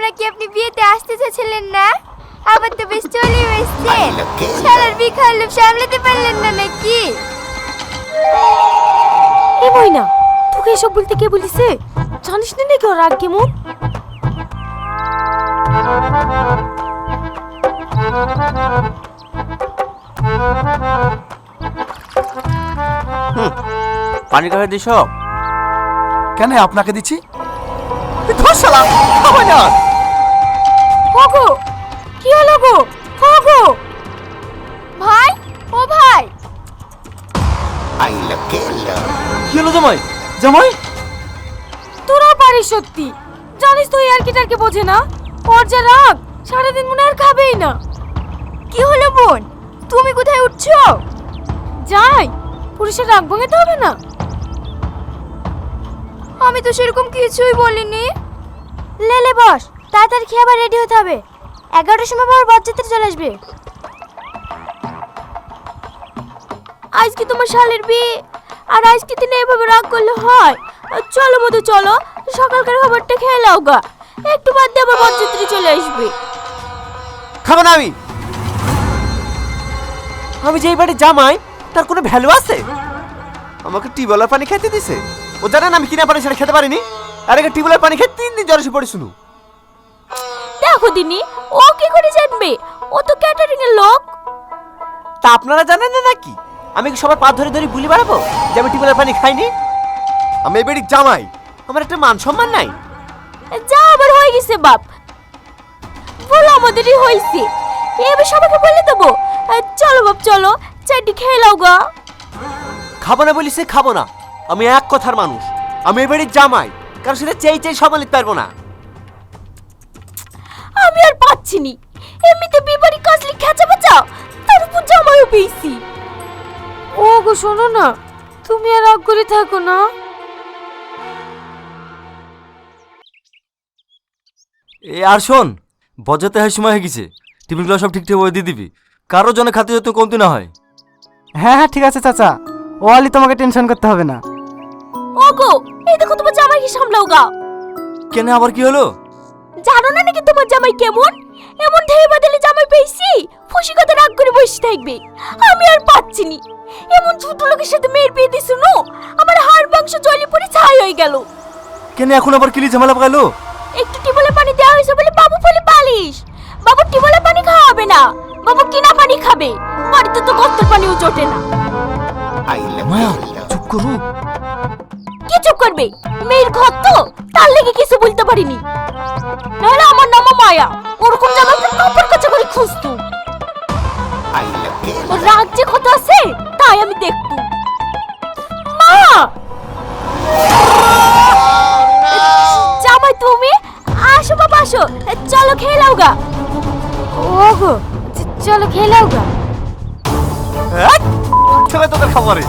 নাকি আপনি বিয়েতে আসতে চেয়েছিলেন না? আবার তো বেশ চলে এসেছেন। শালার বিখার লোভ সামলাতে পারলেন না নাকি? এ ময়না, তোকে এসব বলতে কে বলিছে? জানিস না নাকি ওর রাগ কেমন? পানি খাওয়া দিস? কেন আপনাকে দিচ্ছি? ধর শালা, খাবো না। ওগো, কি হলো গো? ওগো ভাই, ও ভাই, কি হলো জামাই? জামাই তোরা পারিস সত্যি। জানিস তো এই আর্কিটারকে বোঝে না। ওর যা রাগ, সারাদিন মনে আর খাবেই না। কি হলো বোন? তুমি কোথায় উঠছো? যাই, পুলিশের রাগ ভাঙাতে হবে না। আমি তো সেরকম কিছুই বলিনি। লে বস, তাড়াতাড়ি খেয়ে আবার রেডি হতে হবে। 11টার সময় আবার বরযাত্রী চলে আসবে। আজকে তোমার শালের বিয়ে, আর আজকে দিনে এভাবে রাগ করলে হয়? চলো মধু চলো, সকালকার খাবারটা খেয়ে নাও গা। একটু বাদ দিয়ে আবার বরযাত্রী চলে আসবে। খাবো না আমি। আমি যেই বাড়ি জামাই তার কোনো ভ্যালু আছে? আমাকে টিউবওয়েলের পানি খেতে দিছে। ও জানেন আমি কিনা পানি সেটা খেতে পারিনি। আর আগে টিউবওয়েলের পানি খেয়ে 3 দিন জ্বর এসে পড়ে শুনু। দেখো দিনি, ও কি করে জানবে? ও তো ক্যাটারিং এর লোক। তা আপনারা জানেন না নাকি? আমি কি সবার পা ধরে ধরে বুলি বেড়াবো যে আমি টিউবওয়েলের পানি খাইনি? আমি এই বাড়ির জামাই, আমার একটা মান সম্মান নাই? যা আবার হয়ে গেছে বাপ, বলো আমাদেরই হয়েছে। এবার সবাইকে বলে দেবো। চলো বাপ চলো, চারটি খেয়ে নাও গা। খাবো না বলিছে খাবো না। আমি এক কথার মানুষ। আমি এই বাড়ির জামাই, কারণ সেটা চেয়ে সমান নিতে পারবো না। আমি আর পাচ্ছি নি। এমনিতে বিবাড়ি কাজলি খেচা বেচা, তার উপর জামাইও পেয়েছি। ও গো শোনো না, তুমি আর রাগ করে থাকো না। আর শোন, বজাতে হয় সময় হয়ে গেছে। টিফিনগুলো সব ঠিকঠাক দিয়ে দিবি, কারো জন্য খাতে যত কমতি না হয়। হ্যাঁ হ্যাঁ ঠিক আছে চাচা, ও আলি তোমাকে টেনশন করতে হবে না। ও গো, এই দেখো তোমার জামাইকে সামলাও গা। কেন আবার কি হলো? জানো না নাকি তোমার জামাই কেমন? এমন ঢেই বাদলে জামাই পেয়েছি, ফুসি কথা রাগ করে বসে থাকবে। আমি আর পাচ্ছি নি। এমন ছোট লোকের সাথে মেয়ের বিয়ে দিছো নো, আমার হাড় মাংস জলি পড়ে ছাই হয়ে গেল। কেন এখন আবার কিলি ঝামেলা পাকালো? একটু টিবলে পানি দেওয়া হয়েছে বলে বাবু ফলে পালিশ। বাবু টিবলে পানি খাওয়াবে না, বাবু কিনা পানি খাবে। বাড়িতে তো কত্তর পানিও জোটে না। মায়া চুপ করো। কি চুপ করবে? মেয়ের ঘর তো, তার লেগে কিছু বলতে পারিনি। নাহলে আমার নাম মায়া, ওরকম জামাইকে কাপড় কাচা করে খুঁজতো। ওর রাজ্যে কত আছে তাই আমি দেখতো। মা, জামাই তুমি আসো বাবা আসো, চলো খেয়ে নাও গা। ওগো চলো খেয়ে নাও গা। ছেলে তোদের খাবারে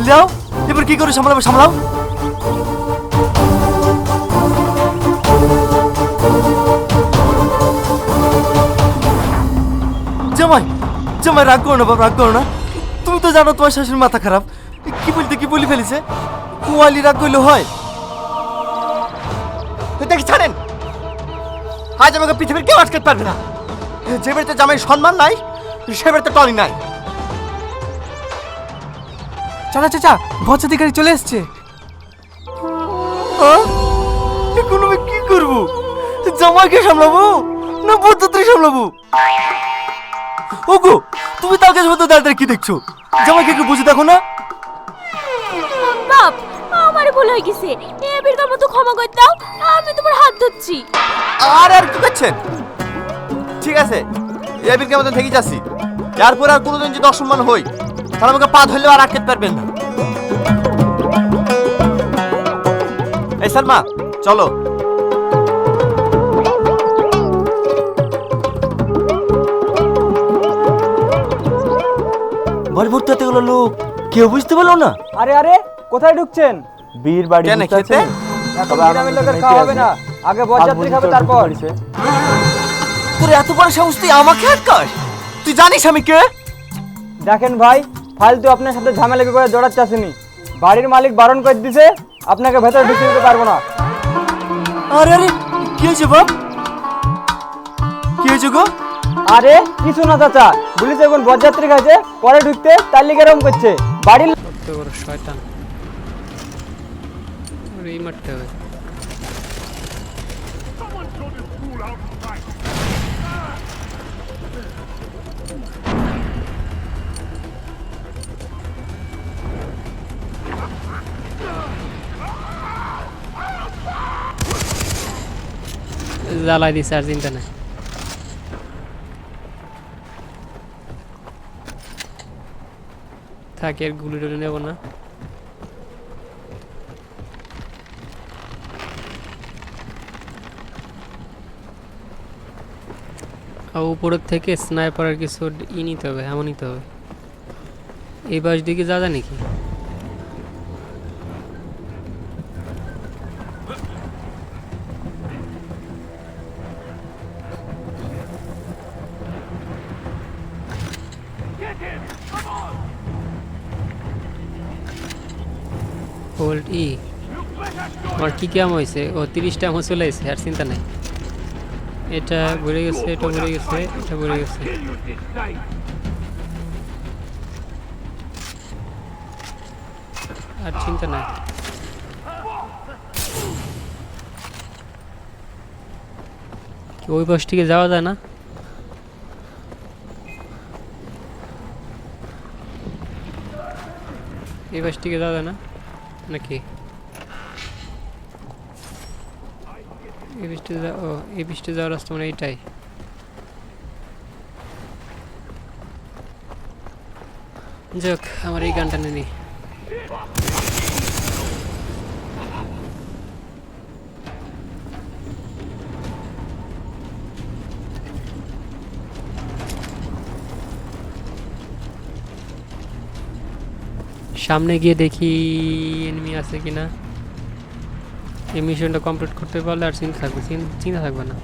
যাও, এবার কি করে সামলাবে সামলাও। জামাই জামাই রাগ করো না বাবা, রাগ করো না। তুমি তো জানো তোমার শাশুড়ির মাথা খারাপ। কি বলতে কি বলি ফেলেছে। কোয়ালি রাগ করলে হয়? দেখি ছাড়েন। আজ আমাকে পৃথিবীর কেউ আটকাতে পারবে না। যে বাড়িতে জামাই সম্মান নাই, সে বাড়িতে টনি নাই। চাচা চাচা, বরযাত্রী গাড়ি চলে এসছে। এখন আমি কি করবো? জামাইকে সামলাবো না বরযাত্রী সামলাবো? ওগো, তুমি তার কাছে মতো দাঁড়িয়ে কি দেখছো? জামাইকে একটু বুঝে দেখো না। বাপ, আমার ভুল হয়ে গেছে। এবারকার মতো ক্ষমা করে দাও, আমি তোমার হাত ধরছি। আর কি করছেন? ঠিক আছে, এই বিলকে মতন থেকে যাচ্ছি। এরপর আর কোনোদিন যদি অসম্মান হই, তাহলে আমাকে পা ধরলেও আর আটকাতে পারবেন না। এই সালমা চলো। বাড়ি ভর্তি হতে গেলো লোক, কেউ বুঝতে পারলো না। আরে আরে, কোথায় ঢুকছেন? বীর বাড়ি কেন খেতে? এখন গ্রামের লোকের খাওয়া হবে না, আগে বরযাত্রী খাবে তারপর। তোর এত বড় সাহস, তুই আমাকে আটকাস? তুই জানিস আমি কে? দেখেন ভাই, ফালতু আপনার সাথে ঝামেলা করে জড়াচ্ছে আসেনি। বাড়ির মালিক বারণ করে দিছে, আপনাকে ভেতরে ঢুকতে দিতে পারবো না। আরে আরে কি হয়েছে বাপ? কি হয়েছে গো? আরে কিছু না চাচা, পুলিশ এখন বরযাত্রী খাইছে, পরে ঢুকতে তার লিগে এরকম করছে। বাড়ির কত বড় শয়তান, ওরে এই মারতে হবে। জ্বালাই দিছে, আর চিন্তা নাই। থাকে আর গুলি টুলি নেব না। আর উপরের থেকে স্নাইপারের কিছু নিতে হবে, এমন নিতে হবে। এই বাস দিকে যা যায় নাকি? হোল্ড ই। আমার কি কেমন হয়েছে? ও 30টা আমার চলে এসেছে, আর চিন্তা নাই। এটা ভরে গেছে, এটা ভরে গেছে, এটা ভরে গেছে। আর চিন্তা নাই। কি ওই বাসটিকে যাওয়া যায় না? এই বাসটিকে যাওয়া যায় না নাকি? এই বৃষ্টি ও এই বৃষ্টি যাওয়ার রাস্তা মানে এইটাই। যাক, আমার এই গানটা নেই। সামনে গিয়ে দেখি এনিমি আছে কিনা। এই মিশনটা কমপ্লিট করতে পারলে আর চিন্তা থাকবে না।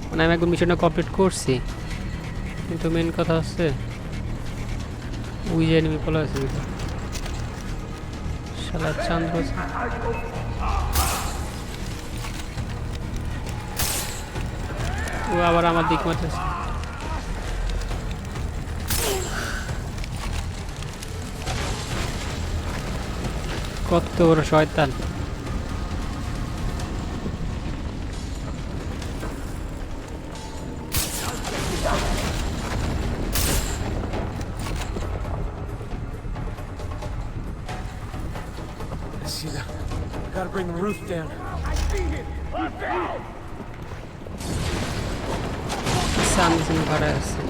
মানে আমি একবার মিশনটা কমপ্লিট করছি, কিন্তু মেন কথা হচ্ছে ওই যে এনিমি পলা আছে শালা চান্দ্র। ও আবার আমার দিক মারতেছে। কত বড় শয়তান! Gotta bring the roof down. সামনে ভাড়া আছে।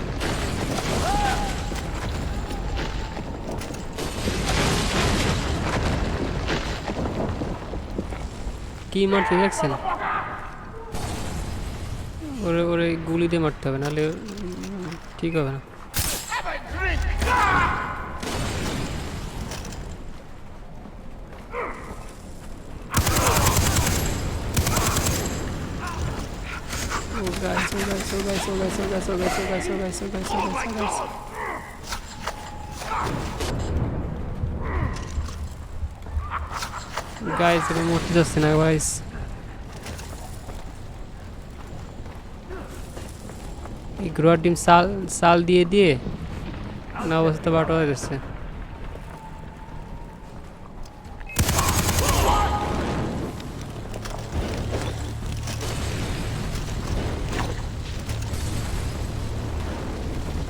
কি মারতে দেখছেন? ওরে ওরে গুলি দিয়ে মারতে হবে, নাহলে ঠিক হবে না। গাইস, আমি মরতে যাচ্ছি না গাইস। এই গ্রোয়ার ডিম সাল দিয়ে দিয়ে না অবস্থা বাটো হয়ে যাচ্ছে।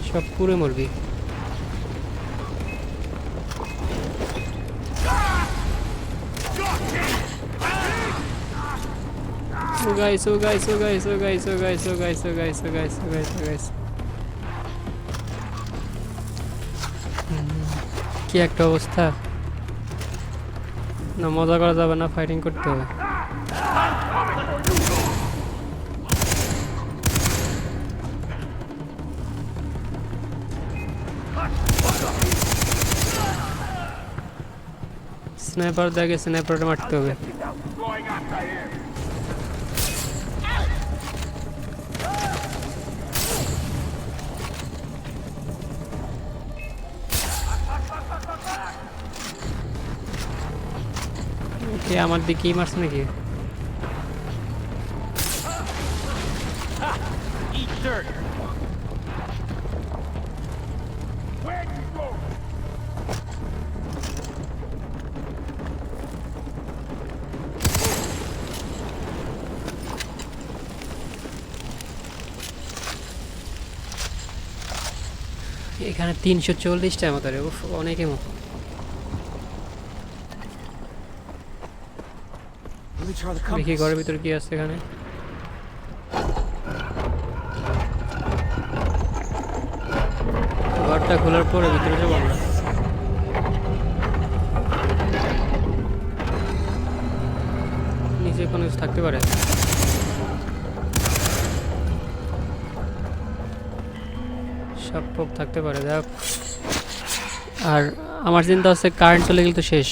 সব পুরে মরবি। Oh guys, oh guys, oh guys, oh guys, oh guys, oh guys, oh guys, oh guys, oh guys, oh guys. কি একটা অবস্থা! না মজা করা যাবে না, ফাইটিং করতে হবে। স্নাইপার দেখে স্নাইপারটা মারতে হবে। আমার দিকেই মারছে নাকি? এখানে 340টার মতো রে, উফ অনেকের মতো। Let me try the দেখি compass. ঘরের ভিতর কি আছে এখানে। ঘরটা খোলার পরে ভিতরে যাবো আমরা। নিচে কোনো কিছু থাকতে পারে। সাপ পোপ থাকতে পারে দেখ। আর আমার চিন্তা হচ্ছে কারেন্ট চলে গেলে তো শেষ।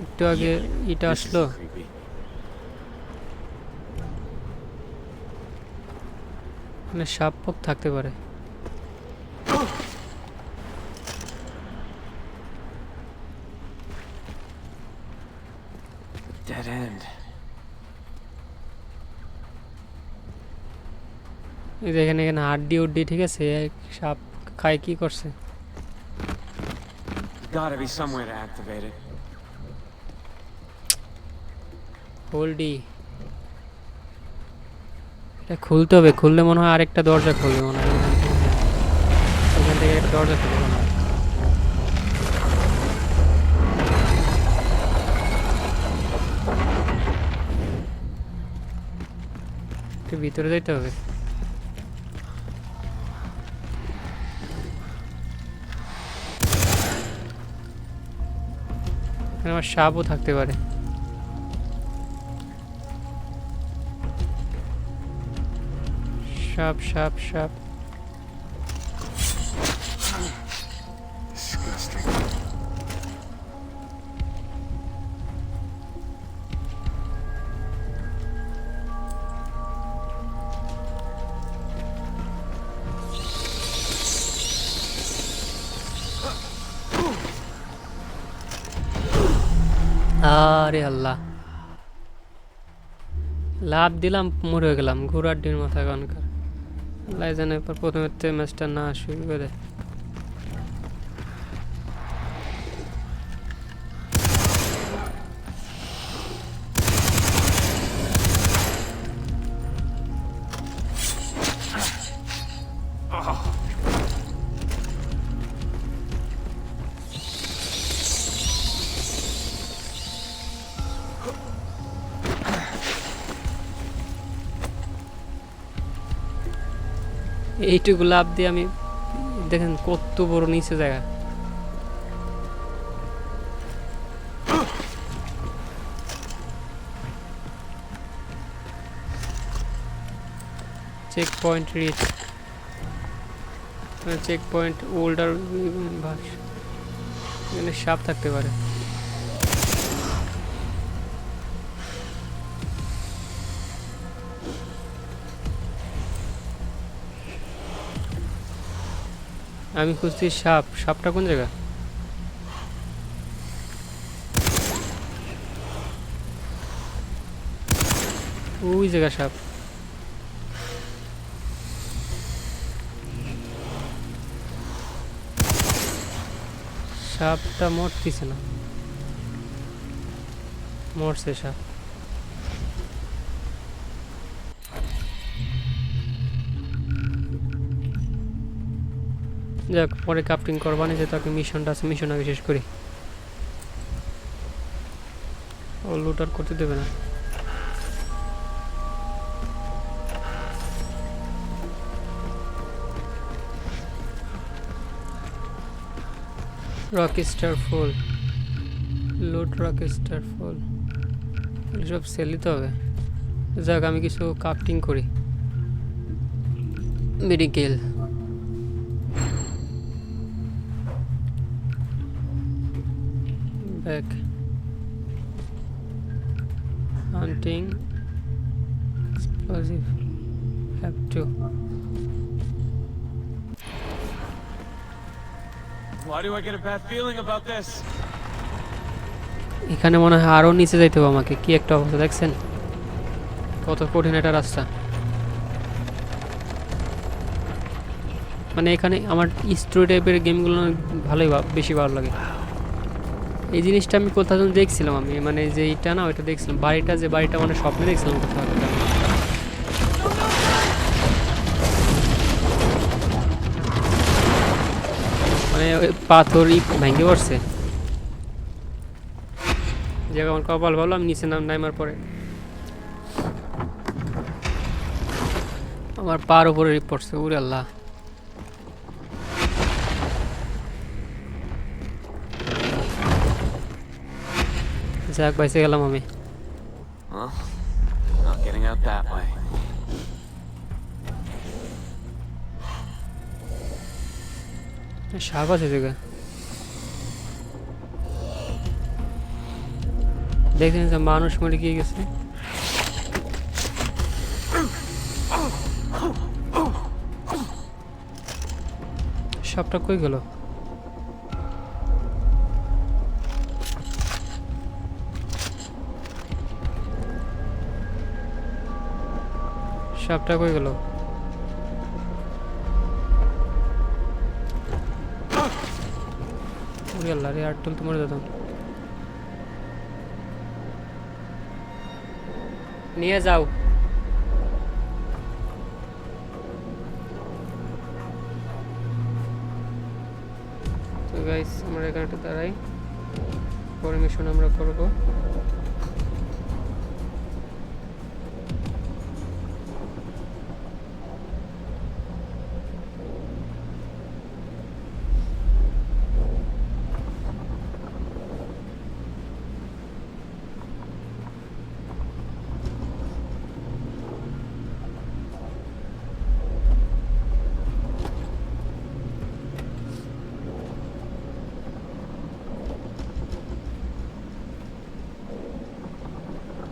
একটু আগে এটা This is আসলো, creepy. মানে সাপ পোপ থাকতে পারে। Dead end. এই যে এখানে এখানে হাড্ডি উড্ডি, ঠিক আছে, সাপ খায় কি করছে। Gotta be some way to activate it. হোল্ডি, এটা খুলতে হবে, খুললে মনে হয় আরেকটা দরজা খুলবে মনে হয়। এখান থেকে একটা দরজা খুলবে মনে হয়। একটু ভিতরে যাইতে হবে। এখানে আমার সাপও থাকতে পারে। সাপ সাপ সাপ, Disgusting. আরে আল্লাহ, লাভ দিলাম, মরে গেলাম। ঘোড়ার ডিম মাথা কানকার লাইজানের পর প্রথমে ম্যাচটা না শুরু করে। এইটুকু লাভ দিয়ে আমি, দেখেন কত বড় নিচে জায়গা। Checkpoint reach, checkpoint older version. এখানে সাপ থাকতে পারে। আমি খুঁজছি সাপ, সাপটা কোন জায়গা? ওই জায়গা সাপ। সাপটা মরতেছে না, মরছে সাপ। যাক, পরে ক্রাফটিং করবানি, যেহেতু আগে মিশনটা আছে, মিশন আগে শেষ করি। ও লুটার করতে দেবে না। রকস্টার ফুল, লুট রকস্টার ফুল, সব সেল দিতে হবে। যাক, আমি কিছু ক্রাফটিং করি। Medical, back, hunting, explosive, have to. Why do I get a bad feeling about this? এখানে মনে হয় আরো নিচে যাইতে হবে আমাকে। কি একটা অবস্থা দেখছেন, কত কঠিন একটা রাস্তা। মানে এখানে আমার স্টোরি টাইপের গেমগুলো ভালোই বেশি ভালো লাগে। এই জিনিসটা আমি কোথাও যেন দেখছিলাম, আমি মানে যে এইটা না, ওইটা দেখছিলাম, বাড়িটা, যে বাড়িটা মানে স্বপ্নে দেখছিলাম কোথাও। ওই পাথর ভেঙে পড়ছে। যে আমার কপাল ভালো, আমি নিচে নামার পরে আমার পার উপরে রিপ পড়ছে। উরে আল্লাহ, যাক বাইসে গেলাম আমি। Well, not getting out that way. সাপ আছে জায়গা, দেখছেন যে মানুষ মরে গিয়ে গেছে। সাপটা কই গেল? সাপটা কই গেল? ওরে আল্লাহ রে, আটটুল তো মরে যেতাম। নিয়ে যাও। তো গাইস আমরা এখানে একটু দাঁড়াই, পরে মিশন আমরা করবো।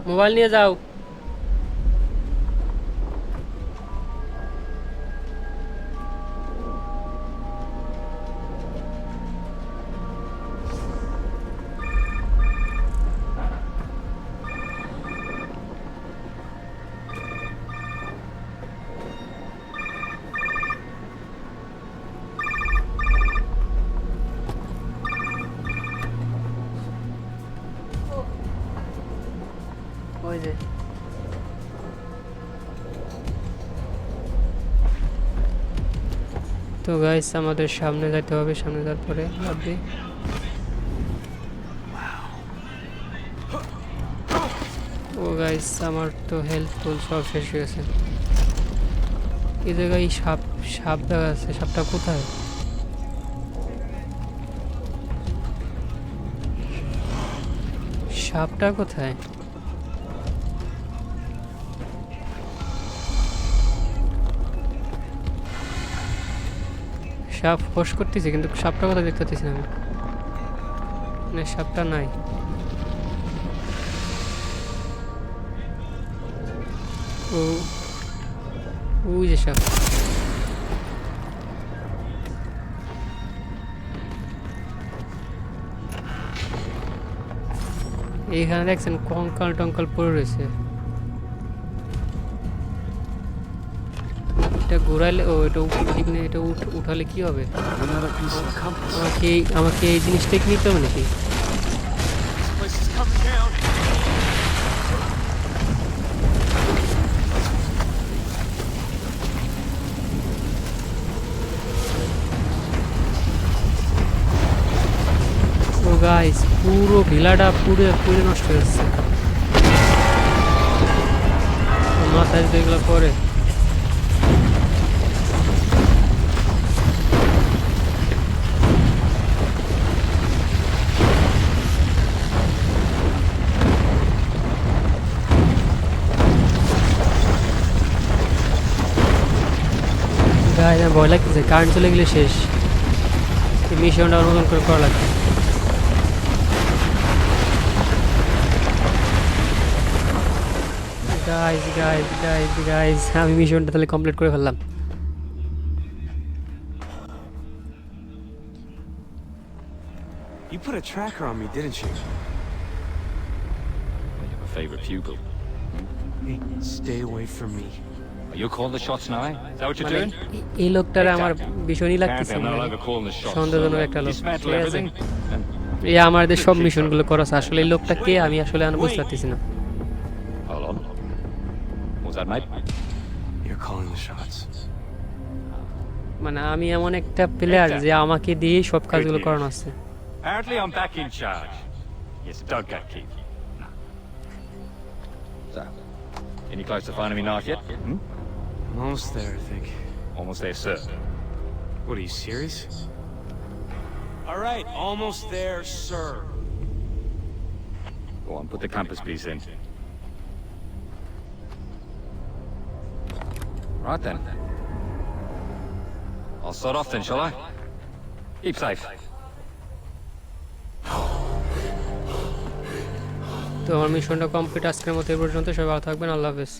মোবাইল নিয়ে যাও। ওই যে তো গাইস আমাদের সামনে যেতে হবে, সামনে যাওয়ার পরে লাগবে। ও গাইস আমার তো হেলথ ফুল সব শেষ হয়ে গেছে। এই জায়গায় সাপ দেখা যাচ্ছে, সাপটা কোথায়? সাপটা কোথায়? সাপ ফোস করতেছে কিন্তু সাপটা কোথায় দেখতে পাচ্ছি না আমি। মানে সাপটা নাই। ও ওই যে সাপ। এইখানে দেখছেন কঙ্কাল টঙ্কাল পড়ে রয়েছে। এটা ঘোরাইলে, ও এটা এটা উঠালে কি হবে? Another piece of the compass. আমাকে এই জিনিসটা কি নিতে হবে নাকি? This place is coming down. Oh guys পুরো ভিলাটা পুরো নষ্ট হয়ে যাচ্ছে। মাথায় দেখলে পরে গাইস আমার ভয় লাগতেছে, কারেন্ট চলে গেলে শেষ। এই মিশনটা অনুমোদন করে করা লাগবে। গাইস আমি মিশনটা তাহলে কমপ্লিট করে ফেললাম। You put a tracker on me, didn't you? You have a favorite pupil. Hey, stay away from me. Are you calling the shots now? Is that what you're doing? এই লোকটারে আমার ভীষণই লাগতেছে, Apparently I'm not allowed to call the shots. সন্দেহজনক একটা লোক। Dismantle ঠিক আছে, everything. And এই আমাদের সব মিশনগুলো করাছে। আসলে এই লোকটা কে আমি আসলে বুঝতে পারতেছি না। hold on. What was that, mate? You're calling the shots. মানে আমি এমন একটা প্লেয়ার যে আমাকে দিয়ে সব কাজগুলো করানো আছে। Apparently I'm back in charge. Yes, Doug got key. Nah. So, any close to finding me knife yet? Hmm? I'm almost there, I think. Almost there, sir. What, are you serious? All right, almost there, sir. Go on, put the compass piece in. Right then. I'll start off then, shall I? Keep safe. তো আমার মিশনটা complete আজকের মতো এই পর্যন্ত। সবাই ভালো থাকবেন, আল্লাহ হাফেজ।